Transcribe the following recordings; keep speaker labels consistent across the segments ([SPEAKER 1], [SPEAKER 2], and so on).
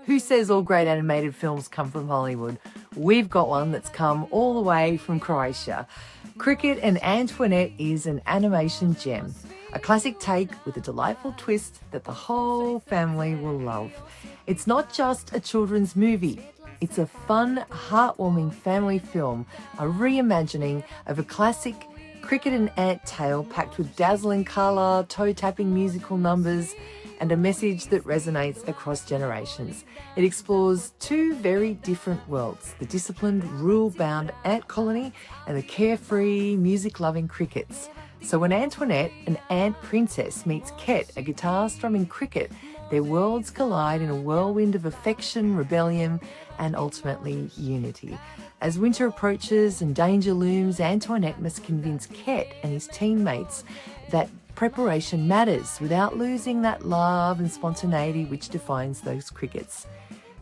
[SPEAKER 1] Who says all great animated films come from Hollywood? We've got one that's come all the way from Croatia. Cricket and Antoinette is an animation gem, a classic take with a delightful twist that the whole family will love. It's not just a children's movie. It's a fun, heartwarming family film, a reimagining of a classic cricket and ant tale packed with dazzling colour, toe-tapping musical numbers, and a message that resonates across generations. It explores two very different worlds, the disciplined, rule-bound ant colony and the carefree, music-loving crickets. So when Antoinette, an ant princess, meets Ket, a guitar-strumming cricket, their worlds collide in a whirlwind of affection, rebellion, and ultimately unity. As winter approaches and danger looms, Antoinette must convince Ket and his teammates that preparation matters without losing that love and spontaneity which defines those crickets.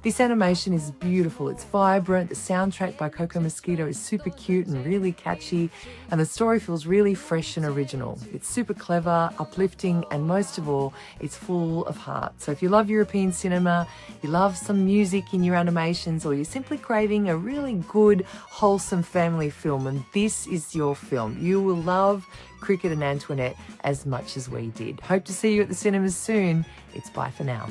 [SPEAKER 1] This animation is beautiful, it's vibrant, the soundtrack by Coco Mosquito is super cute and really catchy, and the story feels really fresh and original. It's super clever, uplifting, and most of all, it's full of heart. So if you love European cinema, you love some music in your animations, or you're simply craving a really good, wholesome family film, and this is your film. You will love Cricket and Antoinette as much as we did. Hope to see you at the cinemas soon. It's bye for now.